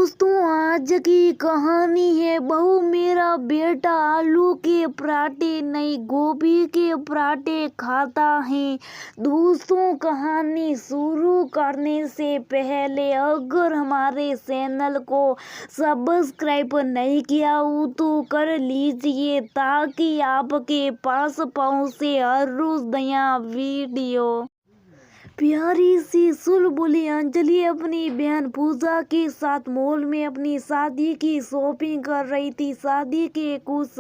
दोस्तों, आज की कहानी है बहू मेरा बेटा आलू के पराठे नहीं गोभी के पराठे खाता है। दोस्तों, कहानी शुरू करने से पहले अगर हमारे चैनल को सब्सक्राइब नहीं किया हो तो कर लीजिए ताकि आपके पास पहुंचे हर रोज नया वीडियो। प्यारी सी चुलबुली अंजलि अपनी बहन पूजा के साथ मॉल में अपनी शादी की शॉपिंग कर रही थी। शादी के कुछ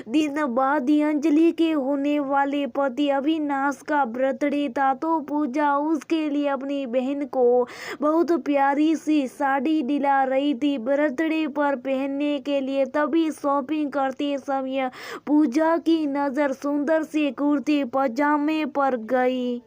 दिन बाद ही अंजलि के होने वाले पति अविनाश का बर्थडे था, तो पूजा उसके लिए अपनी बहन को बहुत प्यारी सी साड़ी दिला रही थी बर्थडे पर पहनने के लिए। तभी शॉपिंग करते समय पूजा की नज़र सुंदर से कुर्ते पजामे पर गई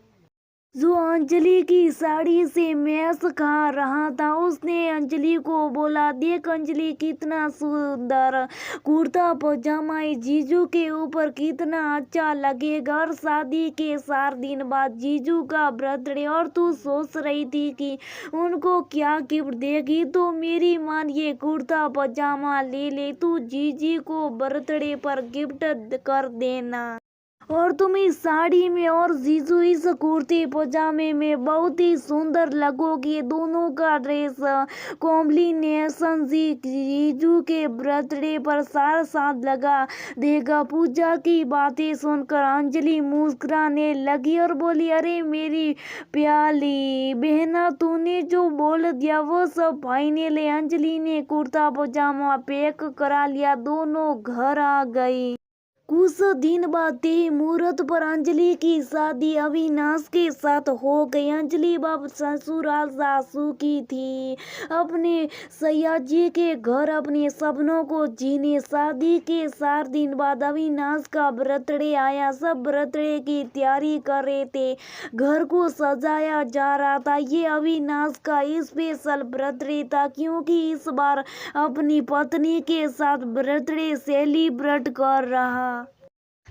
जो अंजलि की साड़ी से मैच खा रहा था। उसने अंजलि को बोला, देख अंजलि, कितना सुंदर कुर्ता पजामा जीजू के ऊपर कितना अच्छा लगेगा। और शादी के 4 दिन बाद जीजू का बर्थडे और तू सोच रही थी कि उनको क्या गिफ्ट देगी, तो मेरी मान ये कुर्ता पजामा ले ले, तू जीजी को बर्थडे पर गिफ्ट कर देना। और तुम इस साड़ी में और जीजू इस कुर्ते पजामे में बहुत ही सुंदर लगोगी। दोनों का ड्रेस कॉम्बिनेशन जीजू के बर्थडे पर साथ साथ लगा देगा। पूजा की बातें सुनकर अंजलि मुस्कुराने लगी और बोली, अरे मेरी प्याली बहना, तूने जो बोल दिया वो सब फाइनल है। अंजलि ने कुर्ता पजामा पैक करा लिया, दोनों घर आ गई। कुछ दिन बाद तय मुहूर्त पर अंजलि की शादी अविनाश के साथ हो गई। अंजलि बाप ससुराल जा चुकी थी अपने सयाजी के घर अपने सपनों को जीने। शादी के 4 दिन बाद अविनाश का बर्थडे आया। सब बर्थडे की तैयारी कर रहे थे, घर को सजाया जा रहा था। ये अविनाश का स्पेशल बर्थडे था क्योंकि इस बार अपनी पत्नी के साथ बर्थडे सेलिब्रेट कर रहा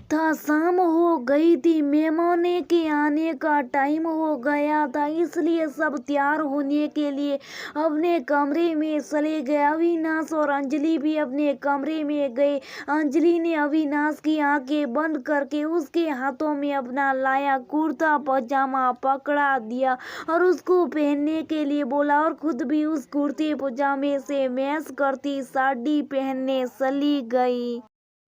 था। शाम हो गई थी, मेहमानों के आने का टाइम हो गया था, इसलिए सब तैयार होने के लिए अपने कमरे में चले गए। अविनाश और अंजलि भी अपने कमरे में गए। अंजलि ने अविनाश की आंखें बंद करके उसके हाथों में अपना लाया कुर्ता पजामा पकड़ा दिया और उसको पहनने के लिए बोला और खुद भी उस कुर्ते पजामे से मैच करती साड़ी पहनने चली गई।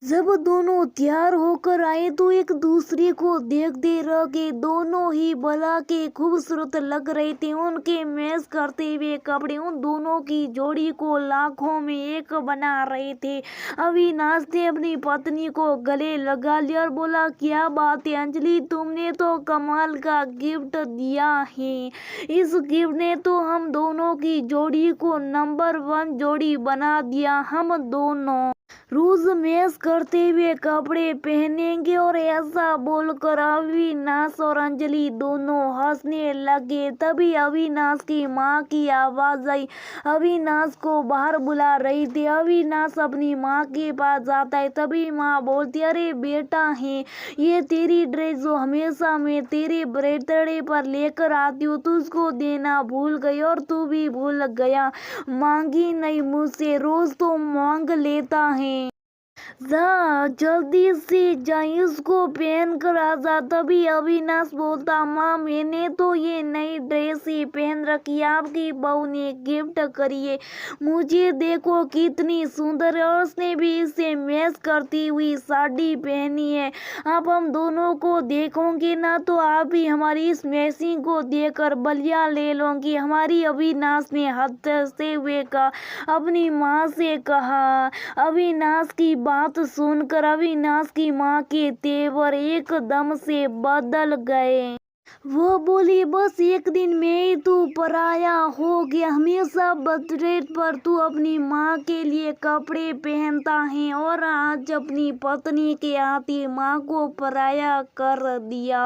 जब दोनों तैयार होकर आए तो एक दूसरे को देखते रह गए। दोनों ही भला के खूबसूरत लग रहे थे। उनके मैच करते हुए कपड़े उन दोनों की जोड़ी को लाखों में एक बना रहे थे। अविनाश ने अपनी पत्नी को गले लगा लिया और बोला, क्या बात है अंजलि, तुमने तो कमाल का गिफ्ट दिया है। इस गिफ्ट ने तो हम दोनों की जोड़ी को नंबर 1 जोड़ी बना दिया। हम दोनों रोज मैच करते हुए कपड़े पहनेंगे। और ऐसा बोलकर अविनाश और अंजलि दोनों हंसने लगे। तभी अविनाश की माँ की आवाज आई। अविनाश को बाहर बुला रही थी। अविनाश अपनी माँ के पास जाता है, तभी माँ बोलती, अरे बेटा है ये तेरी ड्रेस जो हमेशा मैं तेरे बर्थडे पर लेकर आती हूँ, तुझको देना भूल गई और तू भी भूल गया। मांगी नहीं मुझसे, रोज तो मांग लेता है। जा जल्दी से जा, इसको पहन कर आ जा। तभी अविनाश बोलता, माँ मैंने तो ये नई ड्रेस ही पहन रखी है, आपकी बहू ने गिफ्ट करी है, मुझे देखो कितनी सुंदर है। और उसने भी इसे मैच करती हुई साड़ी पहनी है। अब हम दोनों को देखोगे ना तो आप भी हमारी इस मैचिंग को देखकर बलिया ले लोगी। हमारी अविनाश ने हंसते हुए कहा, अपनी माँ से कहा। अविनाश की बात सुनकर अविनाश की माँ के तेवर एकदम से बदल गए। वो बोली, बस एक दिन में ही तू पराया हो गया। हमेशा बर्थडे पर तू अपनी माँ के लिए कपड़े पहनता है और आज अपनी पत्नी के आते माँ को पराया कर दिया।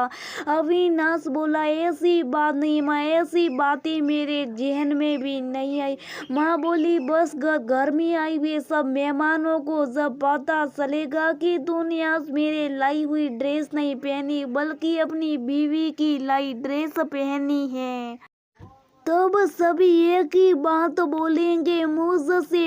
अविनाश बोला, ऐसी बात नहीं माँ, ऐसी बातें मेरे जहन में भी नहीं आई। माँ बोली, बस घर में आई हुए सब मेहमानों को जब पता चलेगा कि तूने आज मेरे लाई हुई ड्रेस नहीं पहनी बल्कि अपनी बीवी की लाई ड्रेस पहनी है, तब सभी एक ही बात बोलेंगे, मुझ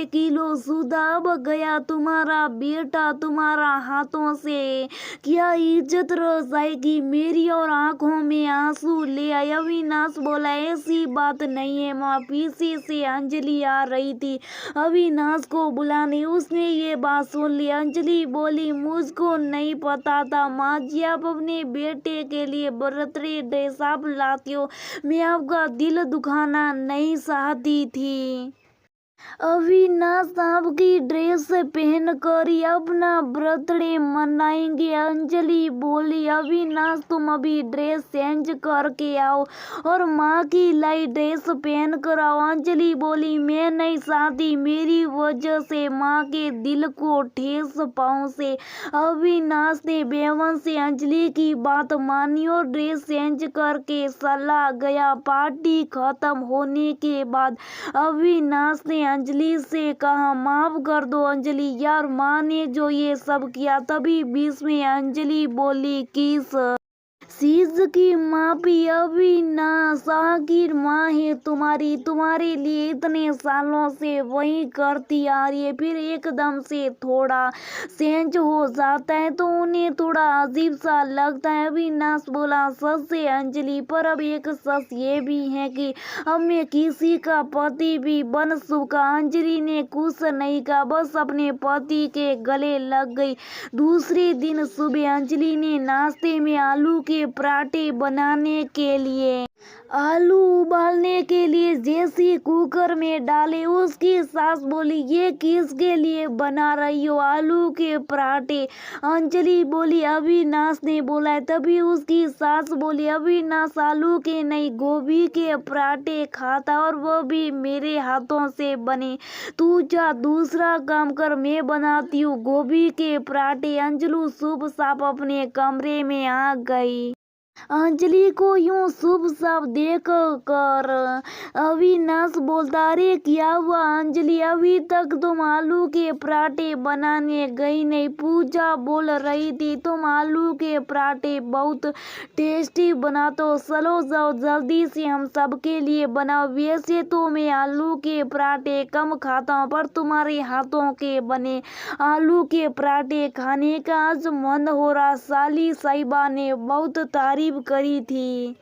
किलो सुधा अब गया तुम्हारा बेटा तुम्हारा हाथों से, क्या इज्जत रह जाएगी मेरी। और आंखों में आंसू ले आए। अविनाश बोला ऐसी बात नहीं है माँ। पीछे से अंजलि आ रही थी अविनाश को बुलाने, उसने ये बात सुन ली। अंजलि बोली मुझको नहीं पता था माँ जी आप अपने बेटे के लिए बर्थडे ड्रेस आप लाती हो, मैं आपका दिल दुखाना नहीं चाहती थी। अविनाश आपकी ड्रेस पहनकर ही अपना बर्थडे मनाएंगे। अंजलि बोली अविनाश तुम अभी ड्रेस चेंज करके आओ और माँ की लाई ड्रेस पहन कर आओ। अंजलि बोली मैं नहीं चाहती मेरी वजह से माँ के दिल को ठेस पहुँचे। अविनाश ने बेवन से अंजलि की बात मानी और ड्रेस चेंज करके चला गया। पार्टी खत्म होने के बाद अविनाश ने अंजलि से कहा माफ कर दो अंजलि यार माँ ने जो ये सब किया। तभी बीच में अंजलि बोली किस चीज की माफी। अविनाश आखिर माँ है तुम्हारी, तुम्हारे लिए इतने सालों से वही करती आ रही है, फिर एकदम से थोड़ा चेंज हो जाता है तो उन्हें थोड़ा अजीब सा लगता है। अविनाश बोला सच है अंजलि, पर अब एक सच ये भी है कि अब मैं किसी का पति भी बन चुका। अंजलि ने कुछ नहीं कहा, बस अपने पति के गले लग गई। दूसरे दिन सुबह अंजलि ने नाश्ते में आलू के पराठे बनाने के लिए आलू उबालने के लिए जैसे कुकर में डाले, उसकी सास बोली ये किसके लिए बना रही हो आलू के पराठे। अंजलि बोली अविनाश ने बोला है। तभी उसकी सास बोली अविनाश आलू के नहीं गोभी के पराठे खाता और वो भी मेरे हाथों से बने, तू जा दूसरा काम कर मैं बनाती हूँ गोभी के पराठे। अंजलि शुभ साफ अपने कमरे में आ गई। अंजलि को यूं शुभ साफ देख कर अविनाश बोलता अरे क्या हुआ अंजलि, अभी तक तुम आलू के पराठे बनाने गई नहीं। पूजा बोल रही थी तुम आलू के पराठे बहुत टेस्टी बनाते हो, चलो जाओ जल्दी से हम सबके लिए बनाओ। वैसे तो मैं आलू के पराठे कम खाता हूँ, पर तुम्हारे हाथों के बने आलू के पराठे खाने का आज मन हो रहा। साली साहिबा ने बहुत तारीफ करी थी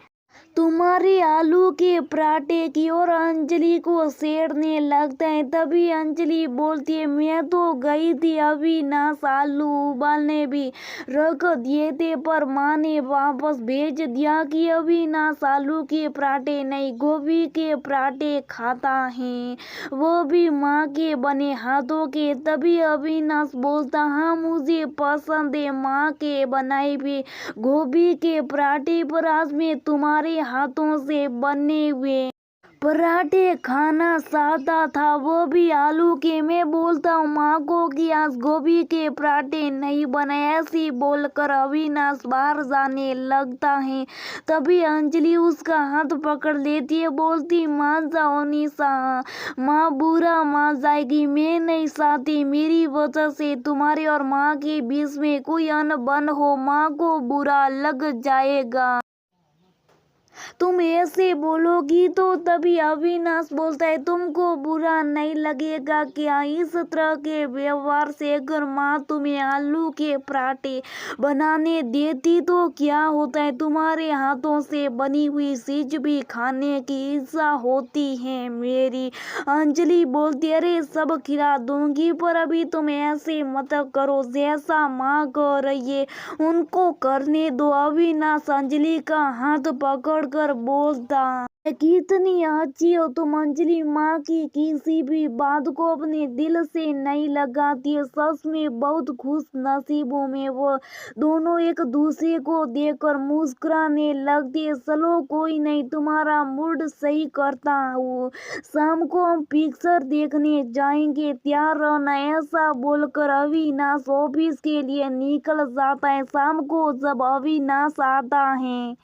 तुम्हारे आलू के पराठे की और अंजलि को सेड़ने लगता है। तभी अंजलि बोलती है मैं तो गई थी अविनाश आलू उबालने भी रख दिए थे, पर माँ ने वापस भेज दिया कि अविनाश आलू के पराठे नहीं गोभी के पराठे खाता है, वो भी माँ के बने हाथों के। तभी अविनाश बोलता हाँ मुझे पसंद है माँ के बनाए भी गोभी के पराठे, पर आज मैं तुम्हारे हाथों से बने हुए पराठे खाना चाहता था, वो भी आलू के। मैं बोलता हूँ माँ को कि आज गोभी के पराठे नहीं बनाए। ऐसी बोलकर अविनाश बाहर जाने लगता है। तभी अंजलि उसका हाथ पकड़ लेती है, बोलती मान जाओ निशा, माँ बुरा मान जाएगी, मैं नहीं चाहती मेरी वजह से तुम्हारे और माँ के बीच में कोई अनबन हो, माँ को बुरा लग जाएगा तुम ऐसे बोलोगी तो। तभी अविनाश बोलता है तुमको बुरा नहीं लगेगा क्या इस तरह के व्यवहार से, अगर माँ तुम्हें आलू के पराठे बनाने देती तो क्या होता है, तुम्हारे हाथों से बनी हुई चीज भी खाने की इच्छा होती है मेरी। अंजलि बोलती अरे सब खिला दूंगी, पर अभी तुम ऐसे मत करो, जैसा माँ कर रही है उनको करने दो। अविनाश अंजलि का हाथ पकड़ कर बोलता कितनी अच्छी हो तुम अंजलि, माँ की किसी भी बात को अपने दिल से नहीं लगाती है, सच में बहुत खुश नसीब हूँ मैं। वो दोनों एक दूसरे को देखकर मुस्कुराने लगती है। चलो कोई नहीं तुम्हारा मूड सही करता हूँ, शाम को हम पिक्चर देखने जाएंगे, तैयार रहना। ऐसा बोलकर अविनाश ऑफिस के लिए निकल जाता है। शाम को जब अविनाश आता है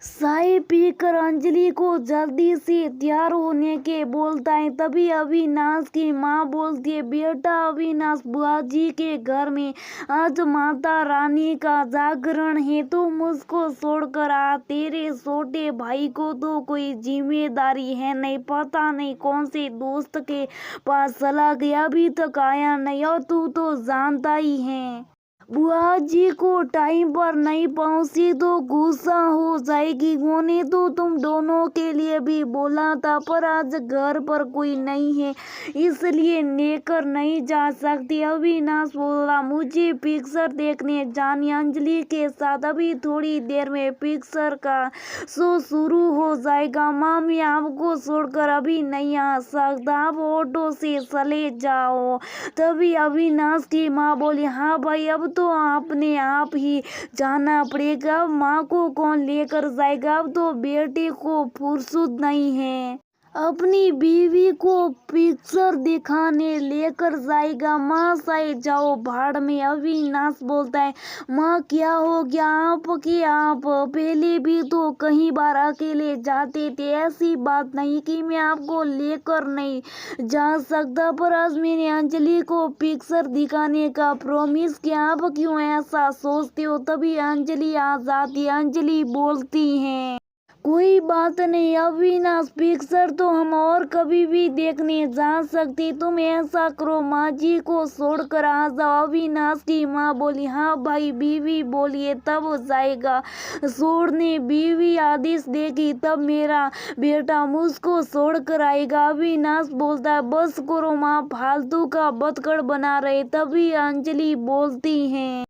चाय पीकर अंजलि को जल्दी से तैयार होने के बोलता है। तभी अविनाश की माँ बोलती है, बेटा अविनाश, बुआ जी के घर में आज माता रानी का जागरण है, तो मुझको छोड़कर आ। तेरे छोटे भाई को तो कोई जिम्मेदारी है नहीं, पता नहीं कौन से दोस्त के पास चला गया, अभी तक आया नहीं, और तू तो जानता ही है बुआ जी को टाइम पर नहीं पहुंची तो गुस्सा हो जाएगी। उन्होंने तो तुम दोनों के लिए भी बोला था, पर आज घर पर कोई नहीं है इसलिए लेकर नहीं जा सकती। अविनाश बोला, मुझे पिक्चर देखने जानी अंजलि के साथ, अभी थोड़ी देर में पिक्चर का शो शुरू हो जाएगा। मामी आपको छोड़कर अभी नहीं आ सकता, आप ऑटो से चले जाओ। तभी अविनाश की माँ बोली, हाँ भाई अब तो आपने आप ही जाना पड़ेगा, माँ को कौन लेकर जाएगा, अब तो बेटे को फुर्सत नहीं है, अपनी बीवी को पिक्चर दिखाने लेकर जाएगा। माँ साए जाओ भाड़ में। अविनाश बोलता है, माँ क्या हो गया आपके, आप पहले भी तो कई बार अकेले जाते थे, ऐसी बात नहीं कि मैं आपको लेकर नहीं जा सकता, पर आज मैंने अंजलि को पिक्चर दिखाने का प्रॉमिस किया, आप क्यों ऐसा सोचते हो। तभी अंजलि आ जाती है। अंजलि बोलती है, कोई बात नहीं अविनाश, पिक्चर तो हम और कभी भी देखने जा सकते, तुम ऐसा करो माँ जी को छोड़कर आ जाओ। अविनाश की माँ बोली, हाँ भाई बीवी बोलिए तब जाएगा छोड़ने, बीवी आदेश देगी तब मेरा बेटा मुझको छोड़कर आएगा। अविनाश बोलता है, बस करो माँ, फालतू का बतकड़ बना रहे। तभी अंजलि बोलती है,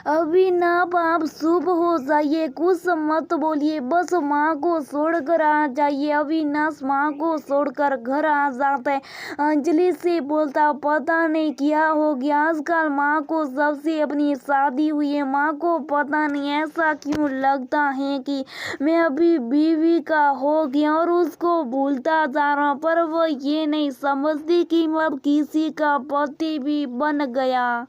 अविनाश आप चुप हो जाइए, कुछ मत बोलिए, बस माँ को छोड़कर आ जाइए। अविनाश माँ को छोड़कर घर आ जाता है। अंजलि से बोलता, पता नहीं क्या हो गया, आजकल माँ को सबसे अपनी शादी हुई है, माँ को पता नहीं ऐसा क्यों लगता है कि मैं अभी बीवी का हो गया और उसको भूलता जा रहा हूँ, पर वो ये नहीं समझती कि मैं अब किसी का पति भी बन गया,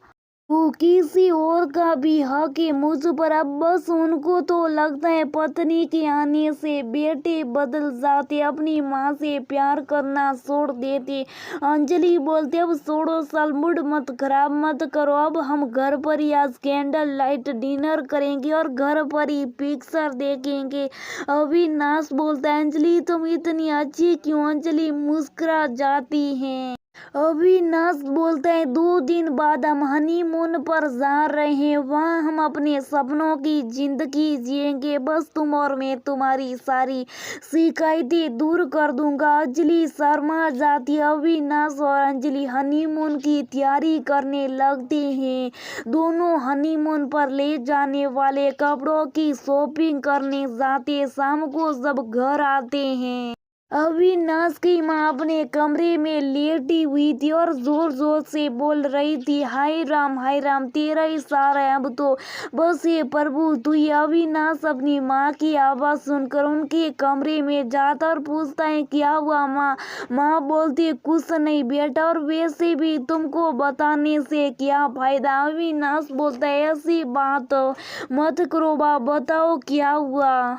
वो किसी और का भी हक है मुझ पर। अब बस उनको तो लगता है पत्नी के आने से बेटे बदल जाते, अपनी माँ से प्यार करना छोड़ देते। अंजलि बोलते, अब छोड़ो साल, मूड मत खराब मत करो, अब हम घर पर ही आज कैंडल लाइट डिनर करेंगे और घर पर ही पिक्चर देखेंगे। अविनाश बोलता है, अंजलि तुम इतनी अच्छी क्यों। अंजलि मुस्कुरा जाती है। अविनाश बोलता है, 2 दिन बाद हम हनीमून पर जा रहे हैं, वहाँ हम अपने सपनों की जिंदगी जिएंगे, बस तुम और मैं, तुम्हारी सारी शिकायतें दूर कर दूंगा। अंजलि शर्मा जाती है। अविनाश और अंजलि हनीमून की तैयारी करने लगते हैं। दोनों हनीमून पर ले जाने वाले कपड़ों की शॉपिंग करने जाते। शाम को जब घर आते हैं, अविनाश की माँ अपने कमरे में लेटी हुई थी और जोर जोर से बोल रही थी, हाय राम तेरा ही सहारा है अब तो, बस ये प्रभु तू ही। अविनाश अपनी माँ की आवाज़ सुनकर उनके कमरे में जाता और पूछता है, क्या हुआ माँ। माँ बोलती है, कुछ नहीं बेटा, और वैसे भी तुमको बताने से क्या फायदा। अविनाश बोलता है, ऐसी बात मत करो बा, बताओ क्या हुआ।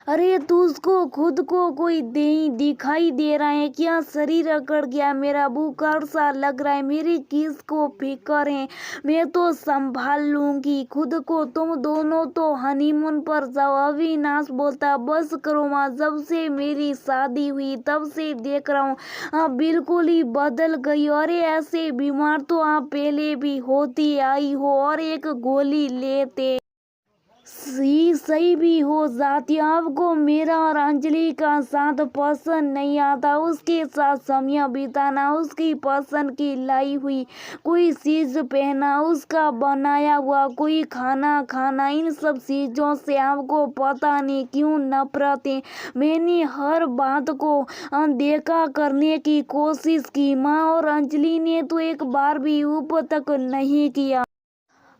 अरे तुझको खुद को कोई दिखाई दे रहा है क्या, शरीर अकड़ गया, मेरा बुखार सा लग रहा है, मेरी किसको फिक्र है, मैं तो संभाल लूंगी खुद को, तुम दोनों तो हनीमून पर जाओ। अविनाश बोलता, बस करो माँ, जब से मेरी शादी हुई तब से देख रहा हूँ आप बिल्कुल ही बदल गई, और ऐसे बीमार तो आप पहले भी होती आई हो और एक गोली लेते सही भी हो जाती। आपको मेरा और अंजलि का साथ पसंद नहीं आता, उसके साथ समय बिताना, उसकी पसंद की लाई हुई कोई चीज पहना, उसका बनाया हुआ कोई खाना खाना, इन सब चीजों से आपको पता नहीं क्यों नफरत है। मैंने हर बात को अनदेखा करने की कोशिश की माँ, और अंजलि ने तो एक बार भी ऊपर तक नहीं किया।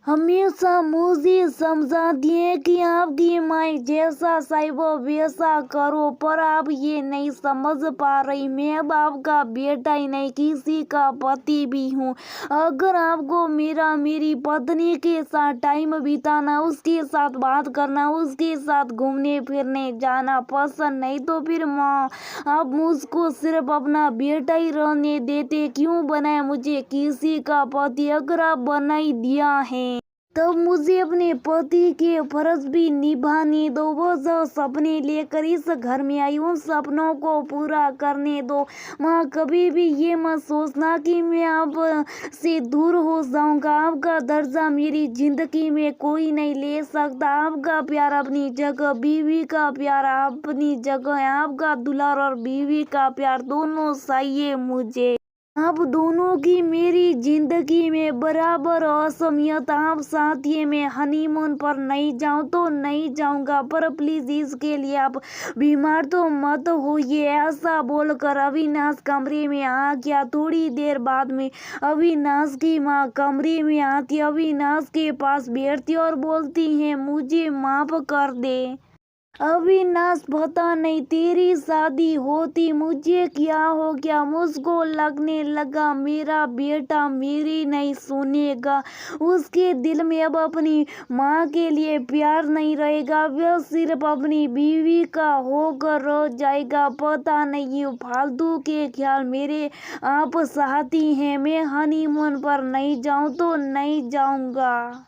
हमेशा मुझे समझाती है कि आपकी माँ जैसा चाहो वैसा करो, पर आप ये नहीं समझ पा रही। मैं अब आपका बेटा ही नहीं, किसी का पति भी हूँ। अगर आपको मेरी पत्नी के साथ टाइम बिताना, उसके साथ बात करना, उसके साथ घूमने फिरने जाना पसंद नहीं, तो फिर माँ आप मुझको सिर्फ अपना बेटा ही रहने देते। क्यों बनाए मुझे किसी का पति? अगर आप बना ही दिया है तब मुझे अपने पति के फर्ज भी निभाने दो। वो जो सपने लेकर इस घर में आई, उन सपनों को पूरा करने दो। माँ कभी भी ये मत सोचना कि मैं आप से दूर हो जाऊंगा। आपका दर्जा मेरी जिंदगी में कोई नहीं ले सकता। आपका प्यार अपनी जगह, बीवी का प्यार अपनी जगह है। आपका दुलार और बीवी का प्यार दोनों चाहिए मुझे। आप दोनों की मेरी जिंदगी में बराबर असमियत। आप साथ ही में हनीमून पर नहीं जाऊं तो नहीं जाऊंगा, पर प्लीज इसके लिए आप बीमार तो मत होइए। ऐसा बोलकर अविनाश कमरे में आ गया। थोड़ी देर बाद में अविनाश की माँ कमरे में आती, अविनाश के पास बैठती और बोलती है, मुझे माफ कर दे अविनाश, पता नहीं तेरी शादी होती मुझे क्या हो गया। मुझको लगने लगा मेरा बेटा मेरी नहीं सुनेगा। उसके दिल में अब अपनी माँ के लिए प्यार नहीं रहेगा। वह सिर्फ अपनी बीवी का होकर रह जाएगा। पता नहीं ये फालतू के ख्याल मेरे आप साथी हैं। मैं हनीमून पर नहीं जाऊँ तो नहीं जाऊँगा,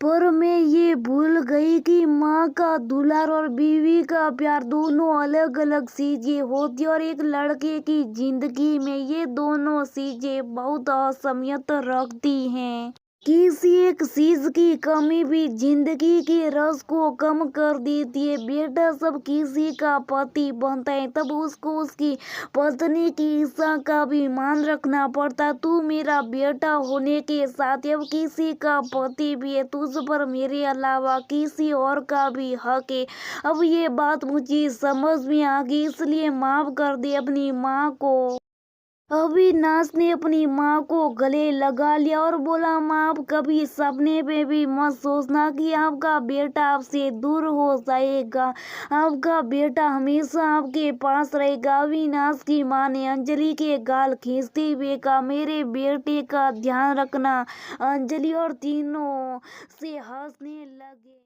पर मैं ये भूल गई कि माँ का दुलार और बीवी का प्यार दोनों अलग अलग चीजें होती, और एक लड़के की जिंदगी में ये दोनों चीजें बहुत अहमियत रखती हैं। किसी एक चीज की कमी भी जिंदगी के रस को कम कर देती है। बेटा सब किसी का पति बनता है तब उसको उसकी पत्नी की इच्छा का भी मान रखना पड़ता। तू मेरा बेटा होने के साथ अब किसी का पति भी है। तुझ पर मेरे अलावा किसी और का भी हक है। अब ये बात मुझे समझ में आ गई, इसलिए माफ कर दे अपनी माँ को। अविनाश ने अपनी माँ को गले लगा लिया और बोला, माँ आप कभी सपने में भी मत सोचना कि आपका बेटा आपसे दूर हो जाएगा। आपका बेटा हमेशा आपके पास रहेगा। अविनाश की माँ ने अंजलि के गाल खींचते हुए कहा, मेरे बेटे का ध्यान रखना। अंजलि और तीनों से हंसने लगे।